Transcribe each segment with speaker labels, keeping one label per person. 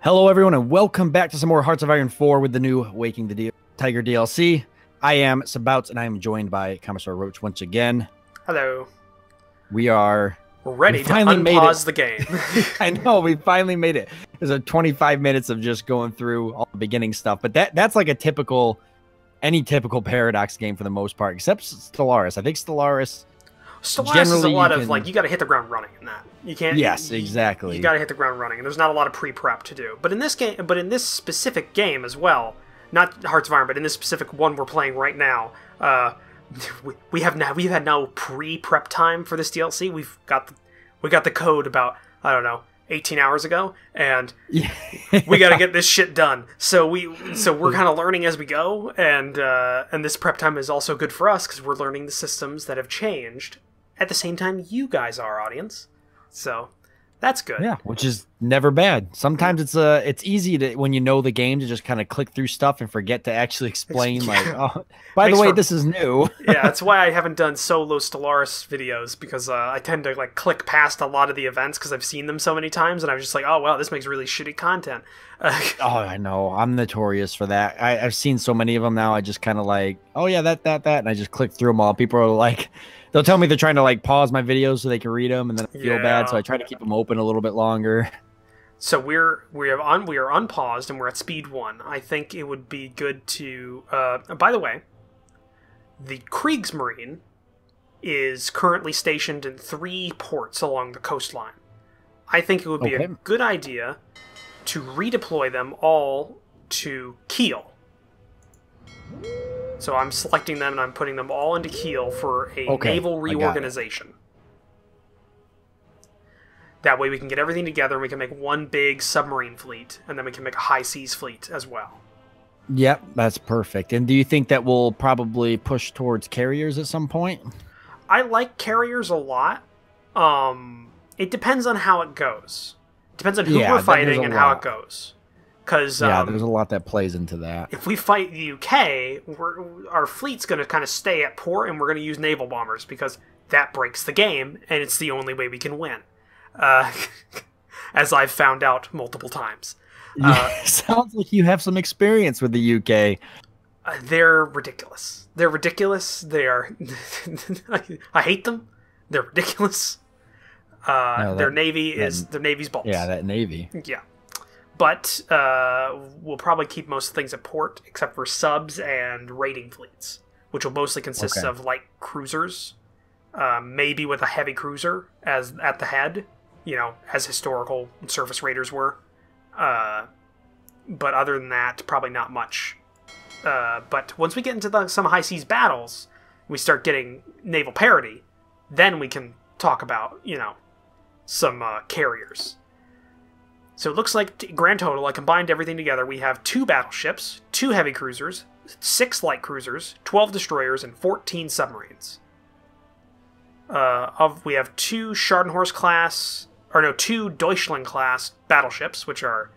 Speaker 1: Hello, everyone, and welcome back to some more Hearts of Iron 4 with the new Waking the Tiger DLC. I am Sabouts, and I am joined by Commissar Roach once again.
Speaker 2: Hello.
Speaker 1: We're
Speaker 2: ready to unpause the game.
Speaker 1: I know, we finally made it. There's a 25 minutes of just going through all the beginning stuff, but that's like any typical Paradox game for the most part, except Stellaris. I think Stellaris
Speaker 2: is a lot of, like, you got to hit the ground running in that. You can't.
Speaker 1: Yes, exactly.
Speaker 2: You got to hit the ground running, and there's not a lot of pre-prep to do. But in this game, in this specific game as well, not Hearts of Iron, but in this specific one we're playing right now, we've had no pre-prep time for this DLC. We got the code about, I don't know, 18 hours ago, and we got to get this shit done. So we're kind of learning as we go, and this prep time is also good for us because we're learning the systems that have changed at the same time you guys are, audience. So that's good. Yeah,
Speaker 1: which is never bad. Sometimes it's easy to, when you know the game, to just kind of click through stuff and forget to actually explain, like, oh, by the way, this is new.
Speaker 2: Yeah, that's why I haven't done solo Stellaris videos, because I tend to, like, click past a lot of the events because I've seen them so many times, and I'm just like, oh, wow, this makes really shitty content.
Speaker 1: Oh, I know. I'm notorious for that. I've seen so many of them now. I just kind of like, oh, yeah, that, and I just click through them all. People are like, they'll tell me they're trying to, like, pause my videos so they can read them, and then I feel bad, so I try to keep them open a little bit longer.
Speaker 2: So we are unpaused, and we're at speed 1. I think it would be good to... by the way, the Kriegsmarine is currently stationed in 3 ports along the coastline. I think it would be a good idea to redeploy them all to Kiel. So I'm selecting them, and I'm putting them all into Kiel for a naval reorganization. That way we can get everything together, and we can make one big submarine fleet, and then we can make a high seas fleet as well.
Speaker 1: Yep, that's perfect. And do you think that we'll probably push towards carriers at some point?
Speaker 2: I like carriers a lot. It depends on how it goes. It depends on who we're fighting and how it goes. Because
Speaker 1: there's a lot that plays into that.
Speaker 2: If we fight the UK, our fleet's going to kind of stay at port, and we're going to use naval bombers, because that breaks the game, and it's the only way we can win. As I've found out multiple times.
Speaker 1: Sounds like you have some experience with the UK.
Speaker 2: They're ridiculous. They're ridiculous. They are... I hate them. They're ridiculous. Their navy's balls.
Speaker 1: Yeah, that navy.
Speaker 2: Yeah. But we'll probably keep most things at port, except for subs and raiding fleets, which will mostly consist of light cruisers, maybe with a heavy cruiser at the head, as historical surface raiders were. But other than that, probably not much. But once we get into some high seas battles, we start getting naval parity, then we can talk about, some carriers. So it looks like, grand total, I combined everything together, we have 2 battleships, 2 heavy cruisers, 6 light cruisers, 12 destroyers, and 14 submarines. We have 2 Scharnhorst class, 2 Deutschland class battleships, which are,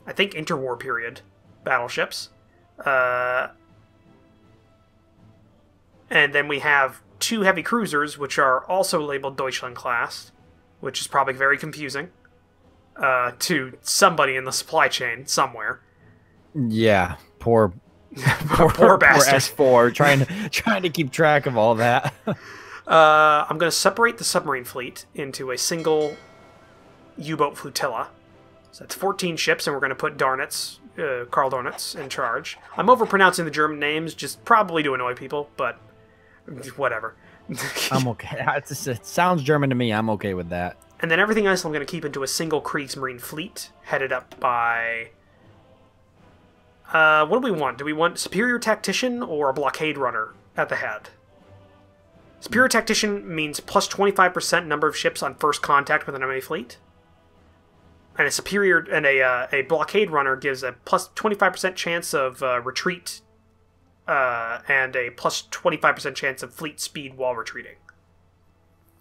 Speaker 2: I think, interwar period battleships. And then we have 2 heavy cruisers, which are also labeled Deutschland class, which is probably very confusing to somebody in the supply chain somewhere.
Speaker 1: Yeah, poor
Speaker 2: bastard.
Speaker 1: Poor S4 trying to keep track of all that.
Speaker 2: I'm going to separate the submarine fleet into a single U-boat flotilla. So that's 14 ships, and we're going to put Karl Dornitz in charge. I'm overpronouncing the German names, just probably to annoy people, but whatever.
Speaker 1: I'm okay. It sounds German to me. I'm okay with that.
Speaker 2: And then everything else I'm going to keep into a single Kriegsmarine fleet, headed up by... what do we want? Do we want Superior Tactician or a Blockade Runner at the head? Superior Tactician means plus 25% number of ships on first contact with an enemy fleet. And a Blockade Runner gives a plus 25% chance of retreat and a plus 25% chance of fleet speed while retreating.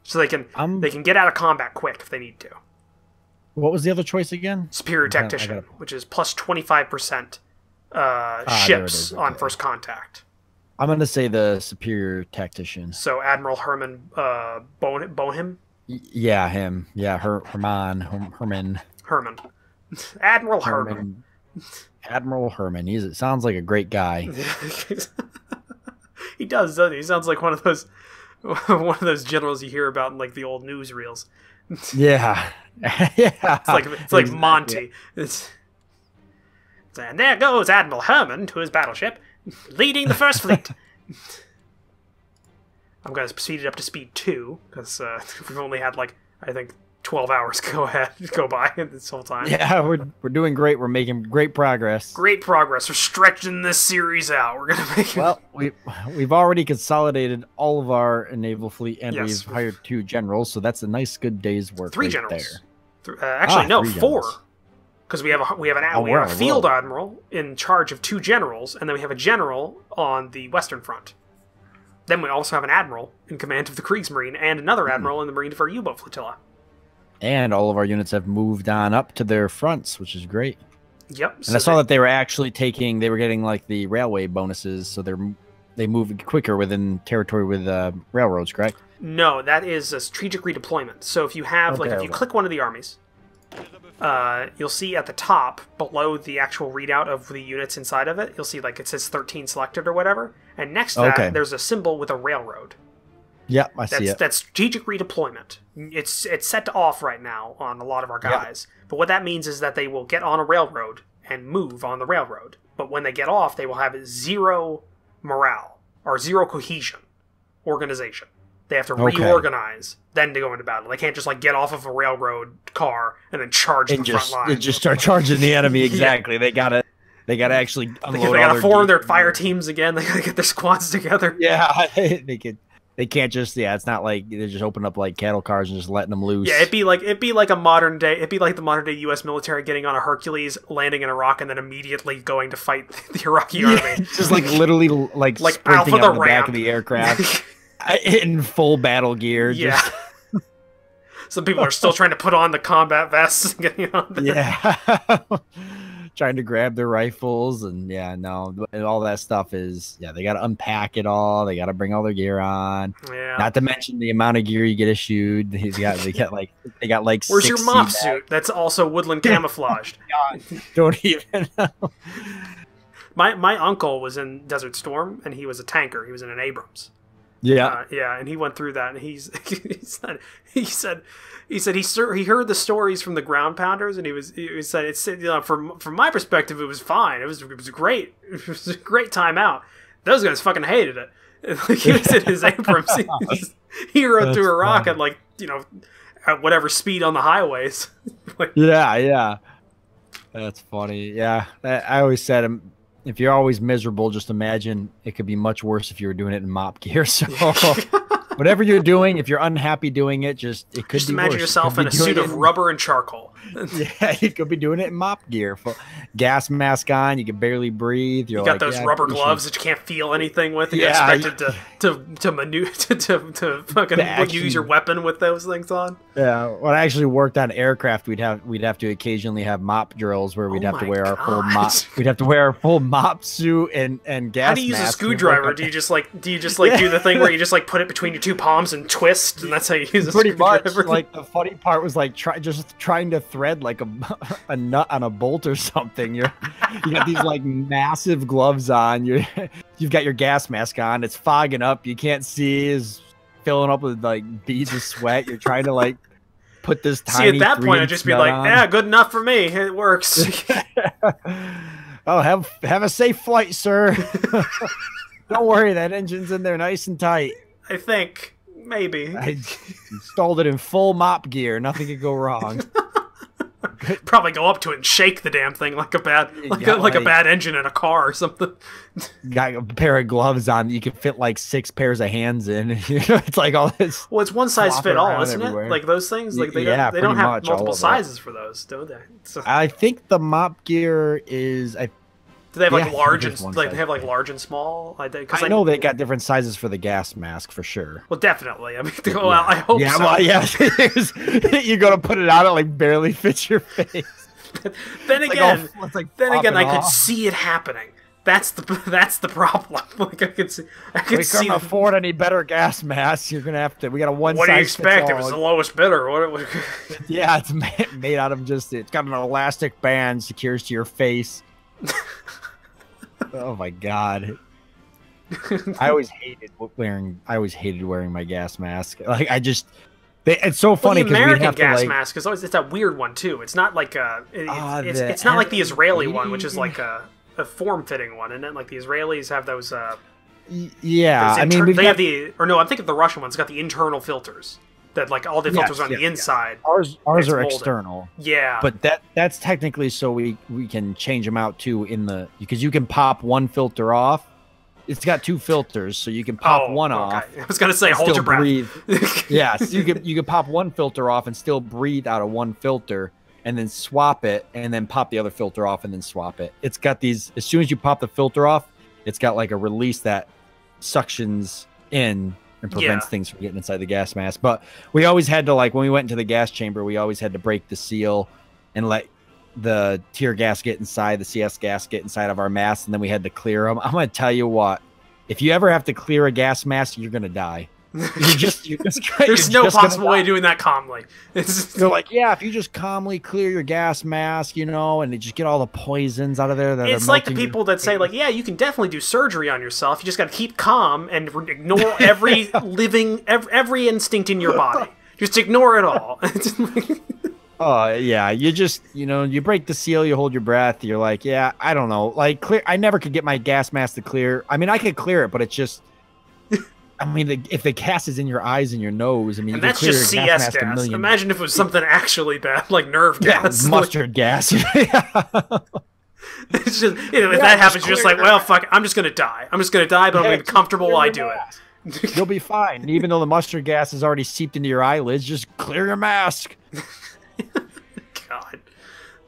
Speaker 2: So they can get out of combat quick if they need to.
Speaker 1: What was the other choice again?
Speaker 2: Superior Tactician, which is plus 25% ships on first contact.
Speaker 1: I'm going to say the Superior Tactician.
Speaker 2: So Admiral Herman Bohem?
Speaker 1: Yeah, him. Yeah, Herman.
Speaker 2: Herman. Admiral Herman.
Speaker 1: Admiral Herman. He sounds like a great guy.
Speaker 2: He does, doesn't he? He sounds like one of those generals you hear about in like the old newsreels.
Speaker 1: Yeah. Yeah.
Speaker 2: It's like Monty. And there goes Admiral Herman to his battleship, leading the First Fleet. I'm going to speed it up to speed 2, because we've only had, like, I think 12 hours go by this whole time.
Speaker 1: Yeah, we're doing great. We're making great progress.
Speaker 2: Great progress. We're stretching this series out. We're going to make it...
Speaker 1: Well, we've already consolidated all of our naval fleet, and
Speaker 2: Yes.
Speaker 1: we've hired 2 generals, so that's a nice, good day's work
Speaker 2: 3
Speaker 1: right
Speaker 2: generals.
Speaker 1: there.
Speaker 2: Actually, no,
Speaker 1: 3
Speaker 2: 4.
Speaker 1: generals.
Speaker 2: Because we have a field admiral in charge of 2 generals, and then we have a general on the western front. Then we also have an admiral in command of the Kriegsmarine, and another admiral in the Marine for our U-boat flotilla.
Speaker 1: And all of our units have moved on up to their fronts, which is great.
Speaker 2: Yep.
Speaker 1: And I saw that they were actually they were getting like the railway bonuses, so they move quicker within territory with railroads, correct?
Speaker 2: No, that is a strategic redeployment. So if you have, if you click one of the armies, you'll see at the top, below the actual readout of the units inside of it, you'll see like it says 13 selected or whatever. And next to that, there's a symbol with a railroad.
Speaker 1: Yep, I see it.
Speaker 2: That's strategic redeployment. It's set to off right now on a lot of our guys. Yep. But what that means is that they will get on a railroad and move on the railroad. But when they get off, they will have 0 morale or 0 cohesion organization. They have to reorganize, then to go into battle. They can't just like get off of a railroad car and then charge the front line.
Speaker 1: And just start charging the enemy. Exactly. Yeah. They gotta actually unload.
Speaker 2: They gotta form their fire teams again. They gotta get their squads together.
Speaker 1: Yeah, they can't just. Yeah, it's not like they just open up like cattle cars and just letting them loose.
Speaker 2: Yeah, it'd be like the modern day U.S. military getting on a Hercules, landing in Iraq, and then immediately going to fight the Iraqi army.
Speaker 1: Just like literally like sprinting out the back of the aircraft in full battle gear.
Speaker 2: Yeah. Some people are still trying to put on the combat vests and getting on there.
Speaker 1: Yeah. Trying to grab their rifles and and all that stuff is they got to unpack it all. They got to bring all their gear on.
Speaker 2: Yeah.
Speaker 1: Not to mention the amount of gear you get issued. They got like
Speaker 2: where's your mop suit? That's also woodland camouflaged.
Speaker 1: Don't even know.
Speaker 2: My uncle was in Desert Storm and he was a tanker. He was in an Abrams.
Speaker 1: Yeah.
Speaker 2: And he went through that and he said he heard the stories from the ground pounders and he said from my perspective it was fine. It was great. It was a great time out. Those guys fucking hated it. Like, he was in his Abrams. He rode through Iraq at at whatever speed on the highways.
Speaker 1: Yeah. That's funny. Yeah. I always said if you're always miserable, just imagine it could be much worse if you were doing it in mop gear. So whatever you're doing, if you're unhappy doing it, it could be worse.
Speaker 2: Imagine yourself in a suit of rubber and charcoal.
Speaker 1: Yeah, you could be doing it in mop gear. Gas mask on, you can barely breathe.
Speaker 2: You got those rubber gloves that you can't feel anything with. You're expected to maneuver to fucking use your weapon with those things on.
Speaker 1: Yeah, when I actually worked on aircraft, we'd have to occasionally have mop drills where we'd have to wear our full mop. We'd have to wear our full mop suit and gas. How
Speaker 2: do you use a screwdriver? Do you just do the thing where you just put it between your 2 palms and twist, and that's how you use a screwdriver?
Speaker 1: Pretty much. Like the funny part was just trying to thread like a nut on a bolt or something. You got these like massive gloves on. You've got your gas mask on. It's fogging up. You can't see. Is filling up with like beads of sweat. You're trying to like put this tiny.
Speaker 2: See, at that point, I'd just be like, "Yeah, good enough for me. It works."
Speaker 1: Oh, have a safe flight, sir. Don't worry, that engine's in there nice and tight.
Speaker 2: I think maybe
Speaker 1: I installed it in full mop gear. Nothing could go wrong.
Speaker 2: Probably go up to it and shake the damn thing like a bad engine in a car or something.
Speaker 1: Got a pair of gloves on that you can fit like 6 pairs of hands in. It's like all this.
Speaker 2: Well, it's one size fit all, isn't it? Like those things, like they don't have multiple sizes for those, do they? So,
Speaker 1: I think the mop gear is.
Speaker 2: Do they have like large and they have like large and small?
Speaker 1: I know they got different sizes for the gas mask for sure.
Speaker 2: Well, definitely. I mean, I hope so.
Speaker 1: Well, yeah. You're gonna put it on, it like barely fits your face.
Speaker 2: Then again, I could see it happening. That's the problem. Like I could see,
Speaker 1: We couldn't afford any better gas masks. You're gonna have to. We got a one.
Speaker 2: What do you expect? It was the lowest bidder. What?
Speaker 1: Yeah, it's made out of just. It's got an elastic band secures to your face. Oh my god. I always hated wearing my gas mask. Like it's so funny
Speaker 2: because the American gas
Speaker 1: like,
Speaker 2: mask is always, it's that weird one too. It's not like it's not like the Israeli one, which is like a form-fitting one, and then like the Israelis have those.
Speaker 1: Yeah, I mean
Speaker 2: they have I'm thinking of the Russian ones. Got the internal filters that like all the filters are on the inside.
Speaker 1: Ours are
Speaker 2: molded.
Speaker 1: external.
Speaker 2: Yeah,
Speaker 1: but that's technically so we can change them out too because you can pop one filter off. It's got two filters, so you can pop one off.
Speaker 2: I was gonna say, hold your breath.
Speaker 1: Breathe. Yeah, so you can pop one filter off and still breathe out of one filter, and then swap it, and then pop the other filter off, and then swap it. It's got these. As soon as you pop the filter off, it's got like a release that suctions in and prevents things from getting inside the gas mask. But we always had to, like, when we went into the gas chamber, we always had to break the seal and let the tear gas get inside, the CS gas get inside of our masks, and then we had to clear them. I'm going to tell you what, if you ever have to clear a gas mask, you're going to die.
Speaker 2: There's no possible way of doing that calmly.
Speaker 1: They're like, yeah, if you just calmly clear your gas mask, and just get all the poisons out of there.
Speaker 2: It's like the people that say, like, yeah, you can definitely do surgery on yourself. You just got to keep calm and ignore every every instinct in your body. Just ignore it all.
Speaker 1: Oh, yeah, you just, you break the seal, you hold your breath, you're like, yeah, I don't know. Like, I never could get my gas mask to clear. I mean, I could clear it, but it's just, I mean, if the gas is in your eyes and your nose, I mean,
Speaker 2: and that's just CS gas. Imagine if it was something actually bad, like nerve gas.
Speaker 1: Mustard gas.
Speaker 2: It's just, if that happens, you're just like, well, fuck, I'm just going to die. I'm just going to die, but I'm going to be comfortable while I do it.
Speaker 1: You'll be fine. And even though the mustard gas has already seeped into your eyelids, just clear your mask.
Speaker 2: God,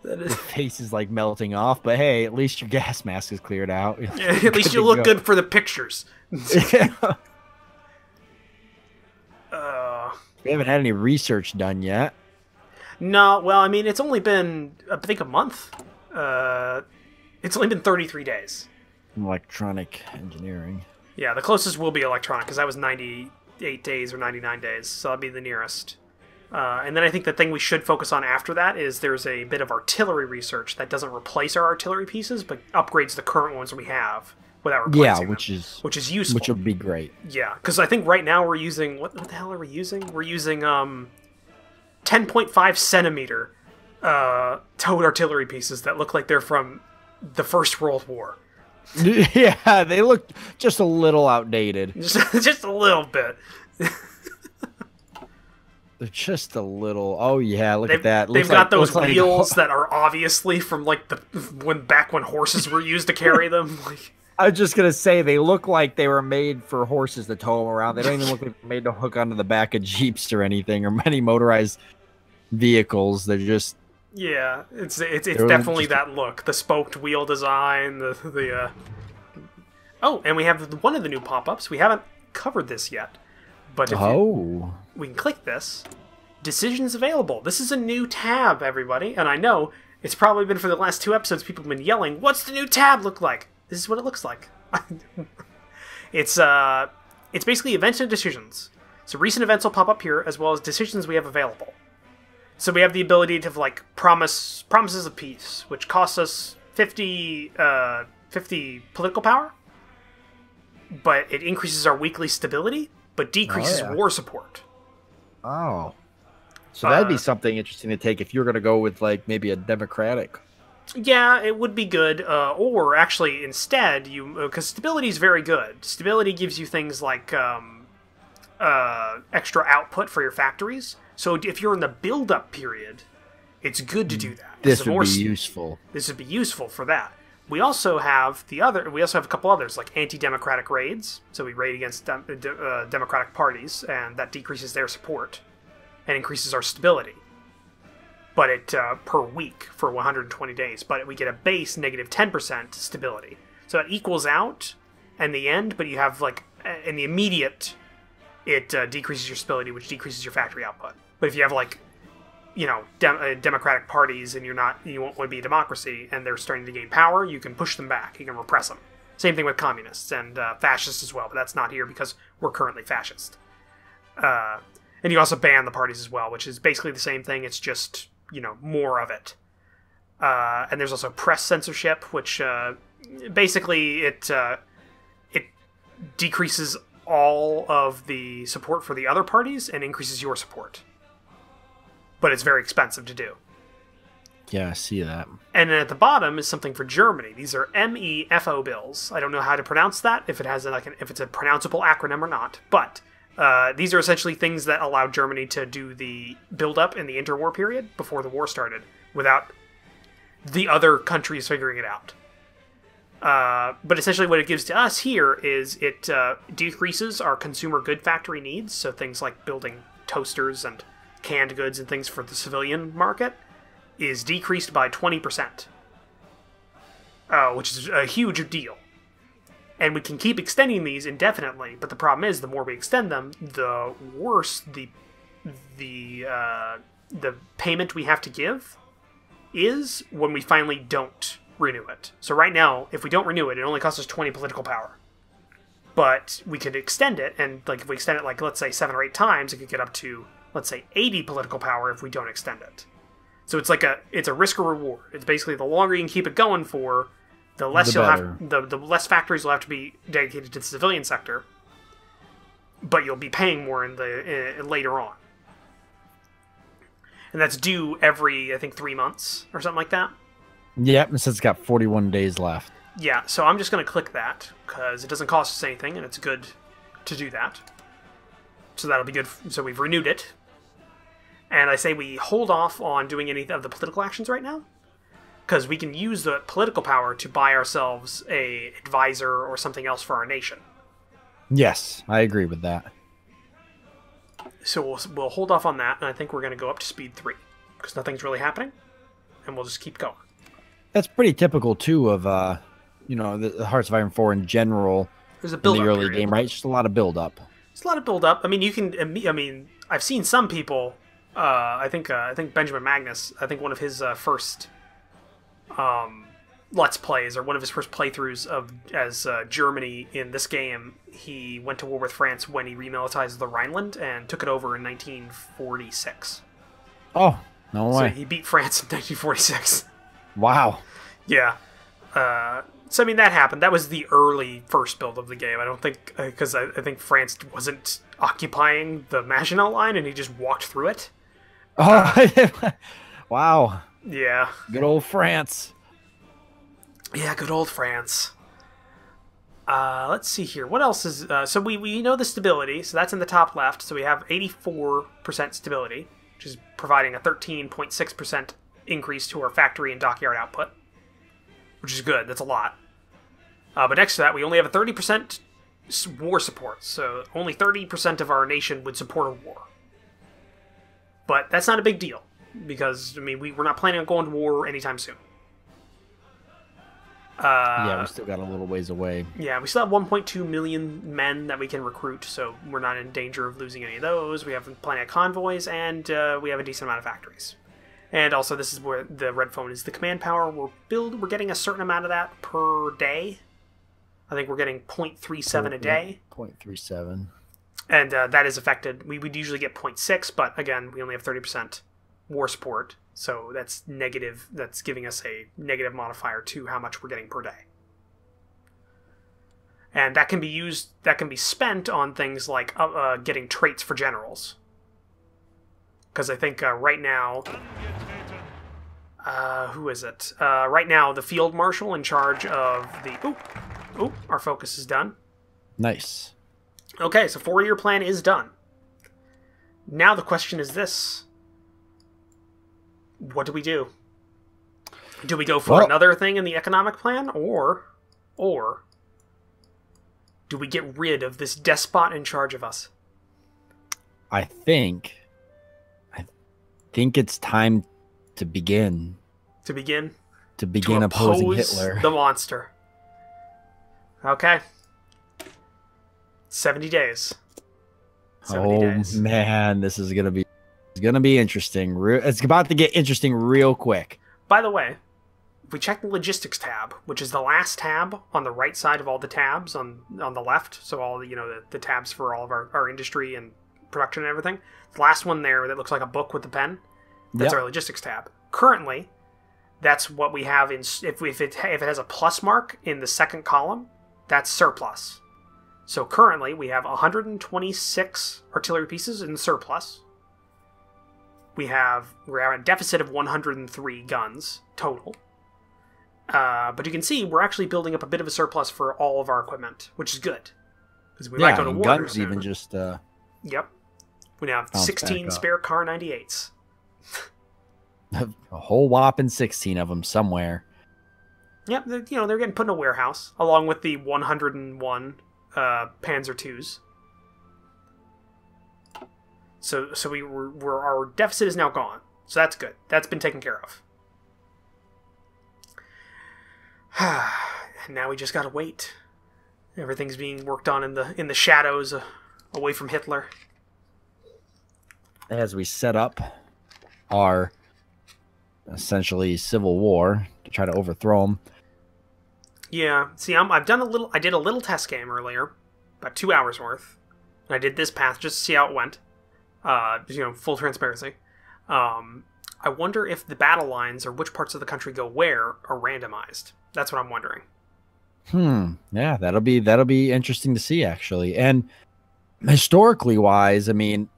Speaker 1: the face is like melting off, but hey, at least your gas mask is cleared out.
Speaker 2: Yeah, at least you look good for the pictures.
Speaker 1: Yeah. We haven't had any research done yet.
Speaker 2: No, well, I mean, it's only been, I think, a month. It's only been 33 days.
Speaker 1: Electronic engineering.
Speaker 2: Yeah, the closest will be electronic, because that was 98 days or 99 days, so that'll be the nearest. And then I think the thing we should focus on after that is there's a bit of artillery research that doesn't replace our artillery pieces, but upgrades the current ones we have without replacing them. Which is useful.
Speaker 1: Which would be great.
Speaker 2: Yeah, because I think right now we're using... What the hell are we using? We're using 10.5 centimeter towed artillery pieces that look like they're from the First World War.
Speaker 1: Yeah, they look just a little outdated.
Speaker 2: Just a little bit.
Speaker 1: They're just a little. Oh yeah, look at that.
Speaker 2: They've got those wheels that are obviously from like back when horses were used to carry them.
Speaker 1: I was just gonna say they look like they were made for horses to tow them around. They don't even look like they're made to hook onto the back of Jeeps or anything or many motorized vehicles. They're just.
Speaker 2: Yeah, it's definitely that look. The spoked wheel design. Oh, and we have one of the new pop-ups. We haven't covered this yet. But we can click this. Decisions available. This is a new tab, everybody. And I know it's probably been for the last 2 episodes people have been yelling, what's the new tab look like? This is what it looks like. It's basically events and decisions. So recent events will pop up here, as well as decisions we have available. So we have the ability to like promises of peace, which costs us 50 political power, but it increases our weekly stability, but decreases war support.
Speaker 1: Oh. So that'd be something interesting to take if you're going to go with, like, maybe a democratic.
Speaker 2: Yeah, it would be good. Or, actually, instead, because stability is very good. Stability gives you things like extra output for your factories. So if you're in the build-up period, it's good to do that.
Speaker 1: This would be useful.
Speaker 2: This would be useful for that. We also have a couple others, like anti-democratic raids. So we raid against democratic parties, and that decreases their support and increases our stability. But it per week for 120 days. But we get a base negative 10% stability. So it equals out in the end, but you have, like, in the immediate, it decreases your stability, which decreases your factory output. But if you have, like, democratic parties, and you won't want to be a democracy, and they're starting to gain power, you can push them back. You can repress them. Same thing with communists and fascists as well, but that's not here because we're currently fascist. And you also ban the parties as well, which is basically the same thing. It's just, more of it. And there's also press censorship, which basically it decreases all of the support for the other parties and increases your support. But it's very expensive to do.
Speaker 1: Yeah, I see that.
Speaker 2: And then at the bottom is something for Germany. These are MEFO bills. I don't know how to pronounce that, if it has if it's a pronounceable acronym or not. But these are essentially things that allowed Germany to do the build-up in the interwar period before the war started without the other countries figuring it out. But essentially what it gives to us here is it decreases our consumer good factory needs, so things like building toasters and canned goods and things for the civilian market is decreased by 20%, which is a huge deal. And we can keep extending these indefinitely, but the problem is the more we extend them, the worse the payment we have to give is when we finally don't renew it. So right now, if we don't renew it, it only costs us 20 political power. But we could extend it, and if we extend it let's say 7 or 8 times, it could get up to, let's say, 80 political power if we don't extend it. So it's a risk or reward. It's basically the longer you can keep it going for, the less the less factories will have to be dedicated to the civilian sector, but you'll be paying more later on. And that's due every, I think, 3 months or something like that.
Speaker 1: Yep, it says it's got 41 days left.
Speaker 2: Yeah, so I'm just going to click that because it doesn't cost us anything, and it's good to do that. So that'll be good. So we've renewed it. And I say we hold off on doing any of the political actions right now, because we can use the political power to buy ourselves a advisor or something else for our nation.
Speaker 1: Yes, I agree with that.
Speaker 2: So we'll hold off on that, and I think we're going to go up to speed 3, because nothing's really happening, and we'll just keep going.
Speaker 1: That's pretty typical, too, of, the Hearts of Iron 4 in general.
Speaker 2: There's a build-up
Speaker 1: in the early
Speaker 2: period.
Speaker 1: game, right? Just a lot of build-up.
Speaker 2: It's a lot of build-up. I mean, I've seen some people... I think Benjamin Magnus, I think one of his first Let's Plays, or one of his first playthroughs as Germany in this game, he went to war with France when he remilitarized the Rhineland and took it over in 1946.
Speaker 1: Oh, no way.
Speaker 2: So he beat France in 1946.
Speaker 1: Wow.
Speaker 2: Yeah. So, I mean, that happened. That was the early first build of the game. I don't think... Because I think France wasn't occupying the Maginot Line, and he just walked through it.
Speaker 1: Oh, wow.
Speaker 2: Yeah.
Speaker 1: Good old France.
Speaker 2: Yeah, good old France. Let's see here. What else is... so we know the stability, so that's in the top left. So we have 84% stability, which is providing a 13.6% increase to our factory and dockyard output, which is good. That's a lot. But next to that, we only have a 30% war support, so only 30% of our nation would support a war. But that's not a big deal, because, I mean, we're not planning on going to war anytime soon.
Speaker 1: Yeah, we still got a little ways away.
Speaker 2: Yeah, we still have 1.2 million men that we can recruit, so we're not in danger of losing any of those. We have plenty of convoys, and we have a decent amount of factories. And also, this is where the red phone is the command power. We're getting a certain amount of that per day. I think we're getting 0.37 a day.
Speaker 1: 0.37.
Speaker 2: And that is affected. We would usually get 0.6, but again, we only have 30% war support. So that's negative. That's giving us a negative modifier to how much we're getting per day. And that can be used, that can be spent on things like getting traits for generals. Because I think right now... who is it? Right now, the field marshal in charge of the... Oh, our focus is done.
Speaker 1: Nice.
Speaker 2: Okay, so 4-year plan is done. Now the question is this. What do we do? Do we go for another thing in the economic plan, or do we get rid of this despot in charge of us?
Speaker 1: I think it's time to begin.
Speaker 2: To begin?
Speaker 1: To begin opposing
Speaker 2: oppose
Speaker 1: Hitler.
Speaker 2: The monster. Okay. 70 days. 70 days.
Speaker 1: Man, this is going to be It's gonna be interesting. It's about to get interesting real quick.
Speaker 2: By the way, if we check the logistics tab, which is the last tab on the right side of all the tabs on the left, so all the tabs for all of our industry and production and everything, the last one there that looks like a book with the pen, that's our logistics tab. Currently, that's what we have in if it has a plus mark in the second column, that's surplus. So currently we have 126 artillery pieces in surplus. We're at a deficit of 103 guns total. But you can see we're actually building up a bit of a surplus for all of our equipment, which is good. Because we might go to war.
Speaker 1: Guns even just...
Speaker 2: Yep. We now have 16 spare Kar 98s.
Speaker 1: A whole whopping 16 of them somewhere.
Speaker 2: Yep, they're getting put in a warehouse, along with the 101 Panzer IIs. So our deficit is now gone. So that's good. That's been taken care of. And now we just gotta wait. Everything's being worked on in the shadows, away from Hitler.
Speaker 1: As we set up our essentially civil war to try to overthrow him.
Speaker 2: Yeah. See, I did a little test game earlier, about 2 hours worth. And I did this path just to see how it went. Full transparency. I wonder if the battle lines or which parts of the country go where are randomized. That's what I'm wondering.
Speaker 1: Yeah, that'll be interesting to see, actually. And historically wise, I mean,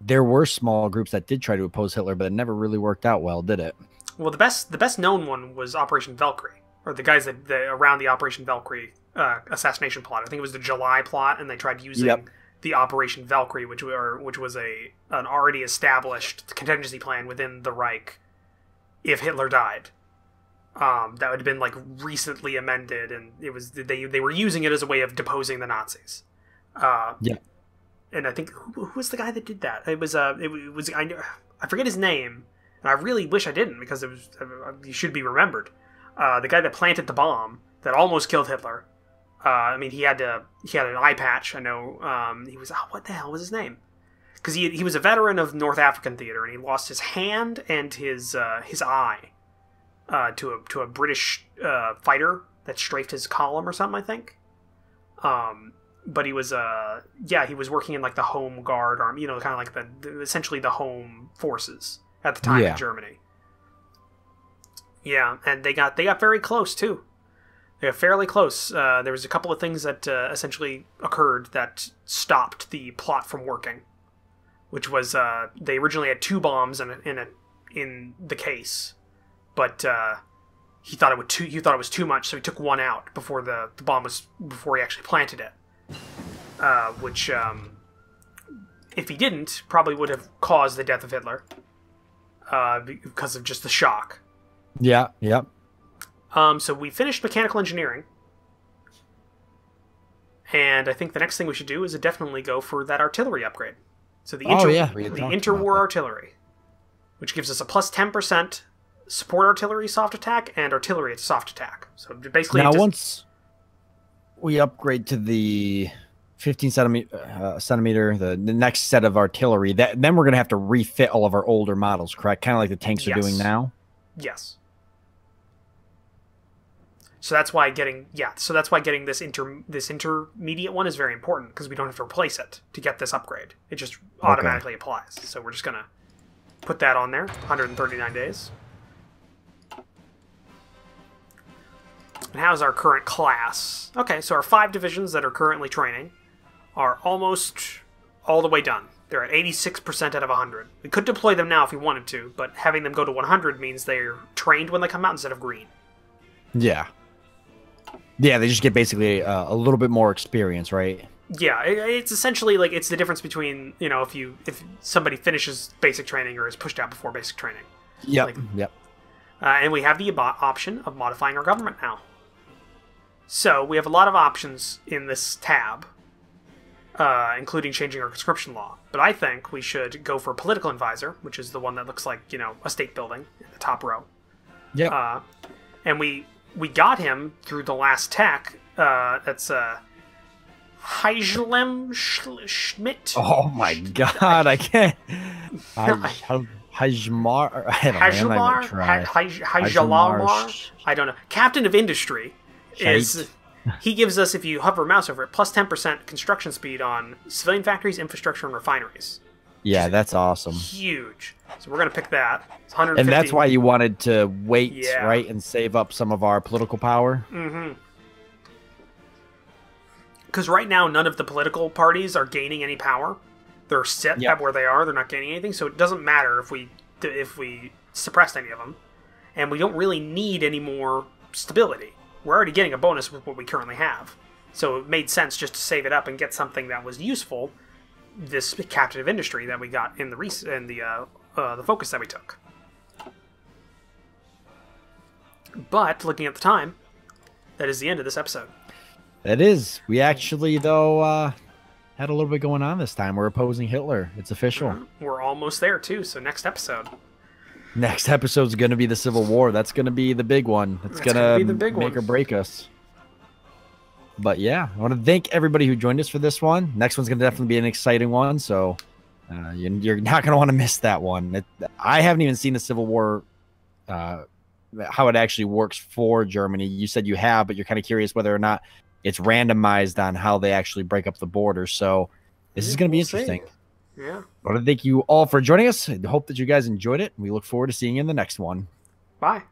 Speaker 1: there were small groups that did try to oppose Hitler, but it never really worked out well, did it?
Speaker 2: Well, the best known one was Operation Valkyrie, or the guys that around the Operation Valkyrie assassination plot. I think it was the July plot, and they tried using the Operation Valkyrie, which was an already established contingency plan within the Reich if Hitler died. That would have been like recently amended, and it was they were using it as a way of deposing the Nazis. And I think who was the guy that did that? It was I forget his name, and I really wish I didn't because he should be remembered. The guy that planted the bomb that almost killed Hitler. I mean, he had an eye patch. I know. He was what the hell was his name? Because he was a veteran of North African theater, and he lost his hand and his eye to a British fighter that strafed his column or something, I think. But he was he was working in like the Home Guard army, kind of like essentially the home forces at the time in Germany. Yeah, and they got very close too. They got fairly close. There was a couple of things that essentially occurred that stopped the plot from working, which was they originally had 2 bombs in the case, but he thought it was too much, so he took one out before before he actually planted it. Which, if he didn't, probably would have caused the death of Hitler because of just the shock.
Speaker 1: Yeah.
Speaker 2: So we finished mechanical engineering, and I think the next thing we should do is definitely go for that artillery upgrade. So the interwar artillery, which gives us a plus 10% support artillery soft attack and artillery at soft attack. So basically,
Speaker 1: once we upgrade to the 15 centimeter, the next set of artillery, then we're gonna have to refit all of our older models, correct? Kind of like the tanks are doing now.
Speaker 2: Yes. So that's why getting this intermediate one is very important, because we don't have to replace it to get this upgrade. It just automatically applies. So we're just gonna put that on there. 139 days. And how's our current class? Okay, so our 5 divisions that are currently training are almost all the way done. They're at 86% out of 100. We could deploy them now if we wanted to, but having them go to 100 means they're trained when they come out instead of green.
Speaker 1: Yeah. Yeah, they just get basically a little bit more experience, right?
Speaker 2: Yeah, it's essentially like it's the difference between, if somebody finishes basic training or is pushed out before basic training.
Speaker 1: Yep.
Speaker 2: And we have the option of modifying our government now. So we have a lot of options in this tab, including changing our conscription law. But I think we should go for political advisor, which is the one that looks like, a state building in the top row.
Speaker 1: Yeah.
Speaker 2: And we got him through the last tech. That's Schmidt.
Speaker 1: Oh my god, I can't. Hajmar. I don't know. I'm not gonna try.
Speaker 2: Hajalamar. I don't know. Captain of Industry is. He gives us, if you hover mouse over it, plus 10% construction speed on civilian factories, infrastructure, and refineries.
Speaker 1: Yeah, that's awesome.
Speaker 2: Huge. So we're gonna pick that. It's 150.
Speaker 1: And that's why you wanted to wait,
Speaker 2: Yeah.
Speaker 1: right, and save up some of our political power.
Speaker 2: Mm-hmm. Because right now, none of the political parties are gaining any power. They're set at where they are. They're not gaining anything. So it doesn't matter if we suppressed any of them, and we don't really need any more stability. We're already getting a bonus with what we currently have. So it made sense just to save it up and get something that was useful. This captive industry that we got in the focus that we took. But looking at the time, that is the end of this episode.
Speaker 1: It is. We actually, though, had a little bit going on this time. We're opposing Hitler. It's official.
Speaker 2: We're almost there, too. So next episode.
Speaker 1: Next episode is going to be the Civil War. That's going to be the big one. That's going to make or break us. But yeah, I want to thank everybody who joined us for this one. Next one's going to definitely be an exciting one. So you're not going to want to miss that one. I haven't even seen the Civil War, how it actually works for Germany. You said you have, but you're kind of curious whether or not it's randomized on how they actually break up the border. So this is going to be interesting.
Speaker 2: Yeah.
Speaker 1: I want to thank you all for joining us. I hope that you guys enjoyed it. We look forward to seeing you in the next one.
Speaker 2: Bye.